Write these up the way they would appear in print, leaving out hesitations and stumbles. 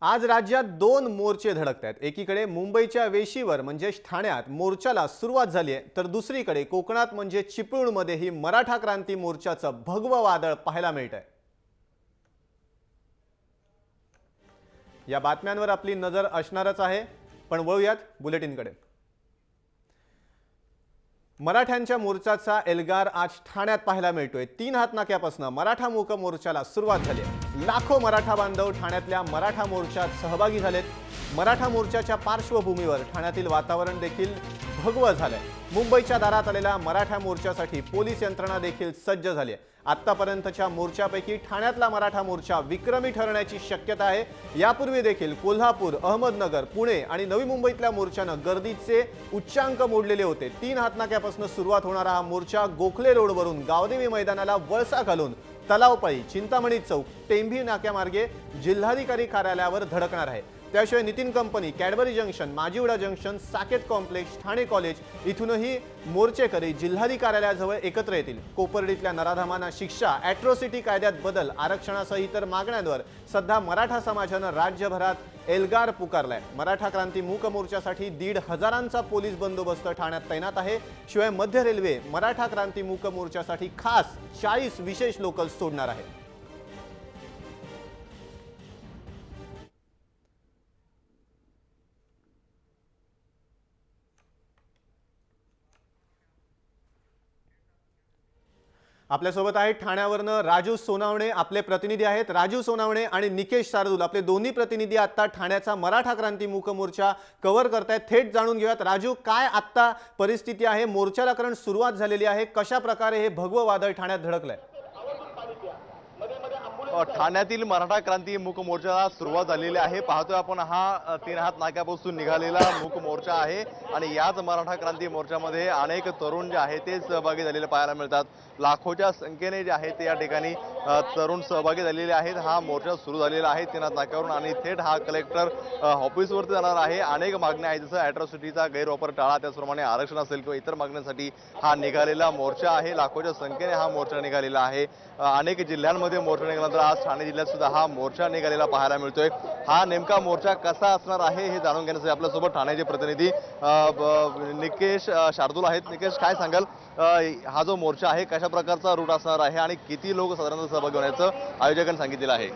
आज राज्यात दोन मोर्चे धडकत आहेत। एकीकडे मुंबईच्या वेशीवर म्हणजे ठाण्यात मोर्चाला सुरुवात झाली आहे, तर दुसरीकडे कोकणात म्हणजे चिपळूणमध्ये ही मराठा क्रांती मोर्चाचं भगवं वादळ पाहायला मिळतंय। या बातम्यांवर आपली नजर असणारच आहे, पण वळूयात बुलेटिनकडे। मराठ्यांच्या मोर्चाचा एल्गार आज ठाण्यात पाहायला मिळतोय। 3 हात नाक्यापासून मराठा मूक मोर्चाला सुरुवात झाली आहे। लाखो मराठा बांधव ठाण्यातल्या मराठा मोर्चात सहभागी झालेत। मराठा मोर्चाच्या पार्श्वभूमीवर ठाण्यातील वातावरण देखील भगवं झालंय। मुंबईच्या दारात आलेल्या मराठा मोर्चासाठी पोलीस यंत्रणा देखील सज्ज झाली आहे। आतापर्यंतच्या मोर्चापैकी ठाण्यातला मराठा मोर्चा विक्रमी ठरण्याची शक्यता आहे। यापूर्वी देखील कोल्हापूर, अहमदनगर, पुणे आणि नवी मुंबईतल्या मोर्चानं गर्दीचे उच्चांक मोडलेले होते। 3 हातनाक्यापासून सुरुवात होणारा हा मोर्चा गोखले रोडवरून गावदेवी मैदानाला वळसा घालून तलावपाळी, चिंतामणी चौक, टेंभी नाक्यामार्गे जिल्हाधिकारी कार्यालयावर धडकणार आहे। त्याशिवाय Nitin company, Cadbury junction, Majiwada junction, Saket complex, Thane college इथूनही मोर्चेकरी जिल्हाधिकारी कार्यालयाजवळ एकत्र येतील। कोपर्डीतल्या नराधमांना शिक्षा, ॲट्रॉसिटी कायद्यात बदल, आरक्षणासह इतर मागण्यांवर सध्या मराठा समाजानं राज्यभरात एल्गार पुकारलाय। मराठा क्रांती मूक मोर्चासाठी 1,500 पोलीस बंदोबस्त ठाण्यात तैनात आहे। शिवाय मध्य रेल्वे मराठा क्रांती मूक मोर्चासाठी खास 40 विशेष लोकल्स सोडणार आहे। आपल्यासोबत आहेत ठाण्यावरनं राजू सोनावणे, आपले प्रतिनिधी आहेत। राजू सोनावणे आणि निकेश शार्दूल आपले दोन्ही प्रतिनिधी आता ठाण्याचा मराठा क्रांती मूक मोर्चा कव्हर करतायत। थेट जाणून घेऊयात राजू, काय आता परिस्थिती आहे? मोर्चाला कारण सुरुवात झालेली आहे, कशा प्रकारे हे भगवं वादळ ठाण्यात धडकलंय? ठाण्यातील मराठा क्रांती मूक मोर्चाला सुरुवात झालेली आहे। पाहतोय आपण हा 3 हात नाक्यापासून निघालेला मूक मोर्चा आहे आणि याच मराठा क्रांती मोर्चामध्ये अनेक तरुण जे आहेत ते सहभागी झालेले पाहायला मिळतात। लाखोच्या संख्येने जे आहे ते या ठिकाणी तरुण सहभागी झालेले आहेत। हा मोर्चा सुरू झालेला आहे 3 हात नाक्यावरून आणि थेट हा कलेक्टर ऑफिसवरती जाणार आहे। अनेक मागण्या आहेत, जसं ॲट्रॉसिटीचा गैरवापर टाळा, त्याचप्रमाणे आरक्षण असेल किंवा इतर मागण्यांसाठी हा निघालेला मोर्चा आहे। लाखोच्या संख्येने हा मोर्चा निघालेला आहे। अनेक जिल्ह्यांमध्ये मोर्चा निघाल्यानंतर आज ठाणे जिल्ह्यात सुद्धा हा मोर्चा निघालेला पाहायला मिळतोय। हा नेमका मोर्चा कसा असणार आहे हे जाणून घेण्यासाठी आपल्यासोबत ठाण्याचे प्रतिनिधी निकेश शार्दूल आहेत। निकेश, काय सांगाल, हा जो मोर्चा आहे कशा प्रकारचा रूट असणार आहे आणि किती लोक साधारणतः सहभागी होण्याचं आयोजकांनी सांगितलेलं आहे?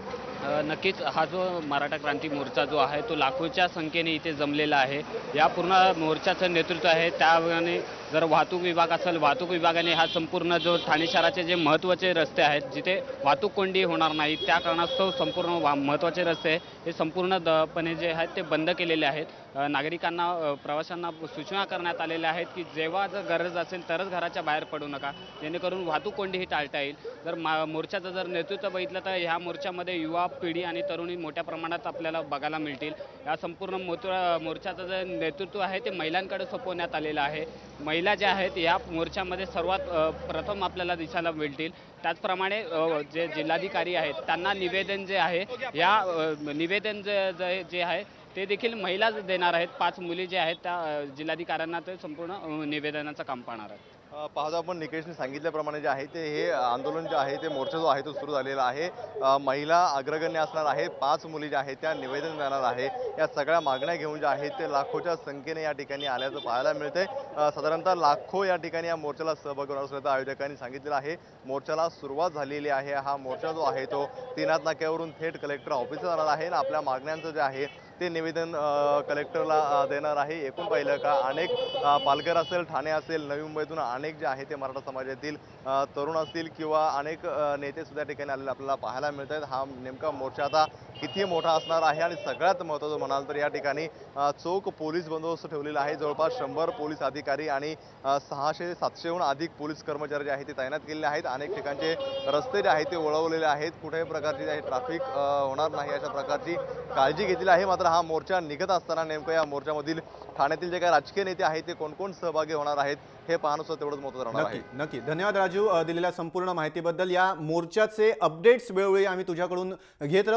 नक्कीच हा जो मराठा क्रांती मोर्चा जो आहे तो लाखोच्या संख्येने इथे जमलेला आहे। या पूर्ण मोर्चाचं नेतृत्व आहे त्यावेळी जर वाहतूक विभाग असेल, वाहतूक विभागाने हा संपूर्ण जो ठाणे शहराचे जे महत्त्वाचे रस्ते आहेत जिथे वाहतूक कोंडी होणार नाही त्या कारणास्तव संपूर्ण महत्त्वाचे रस्ते हे संपूर्णपणे जे आहेत ते बंद केलेले आहेत। नागरिकांना, प्रवाशांना सूचना करण्यात आलेल्या आहेत की जेव्हा जर गरज असेल तरच घराच्या बाहेर पडू नका, जेणेकरून वाहतूक कोंडी ही टाळता येईल। जर मोर्चाचं जर नेतृत्व बघितलं तर ह्या मोर्चामध्ये युवा पिढी आणि तरुणी मोठ्या प्रमाणात आपल्याला बघायला मिळतील। या संपूर्ण मोर्चाचं जे नेतृत्व आहे ते महिलांकडे सोपवण्यात आलेलं आहे। महिला ज्या आहेत या मोर्चामध्ये सर्वात प्रथम आपल्याला दिसायला मिळतील। त्याचप्रमाणे जे जिल्हाधिकारी आहेत त्यांना निवेदन जे आहे या निवेदन जे आहे ते देखील महिलाच देणार आहेत। 5 मुली जे आहेत त्या जिल्हाधिकाऱ्यांना ते संपूर्ण निवेदनाचं काम पाहणार आहेत। पाहतो आपण निकेशने सांगितल्याप्रमाणे जे आहे ते हे आंदोलन जे आहे ते मोर्चा जो आहे तो सुरू झालेला आहे। महिला अग्रगण्य असणार आहे, 5 मुली ज्या आहेत त्या निवेदन देणार आहे। या सगळ्या मागण्या घेऊन ज्या आहेत ते लाखोच्या संख्येने या ठिकाणी आल्याचं पाहायला मिळतंय। साधारणतः लाखो या ठिकाणी या मोर्चाला सहभागी होणार असल्याचं आयोजकांनी सांगितलेलं आहे। मोर्चाला सुरुवात झालेली आहे। हा मोर्चा जो आहे तो 3 हात नाक्यावरून थेट कलेक्टर ऑफिसला जाणार आहे आणि आपल्या मागण्यांचं जे आहे ते निवेदन कलेक्टरला देणार आहे। एकूण पाहिलं का अनेक पालघर असेल, ठाणे असेल, नवी मुंबईतून अनेक जे आहे ते मराठा समाजातील तरुण असतील किंवा अनेक नेते सुद्धा ठिकाणी आलेले आपल्याला पाहायला मिळत आहेत। हा नेमका मोर्चा आता किती मोठा असणार आहे आणि सगळ्यात महत्त्वाचं म्हणाल तर या ठिकाणी चोख पोलीस बंदोबस्त ठेवलेला आहे। जवळपास 100 पोलीस अधिकारी आणि 600-700हून अधिक पोलीस कर्मचारी जे आहेत ते तैनात केलेले आहेत। अनेक ठिकाणचे रस्ते जे आहेत ते वळवलेले आहेत, कुठल्याही प्रकारची जे ट्रॅफिक होणार नाही अशा प्रकारची काळजी घेतलेली आहे। मात्र हा मोर्चा निघत असताना नेमकं या मोर्चामधील ठाण्यातील जे काही राजकीय नेते आहेत ते कोण सहभागी होणार आहेत हे पाहणं सुद्धा तेवढंच महत्त्वाचं राहणार आहे। नक्की धन्यवाद राजू, दिलेल्या संपूर्ण माहितीबद्दल। या मोर्चाचे अपडेट्स वेळोवेळी आम्ही तुझ्याकडून घेत राहू।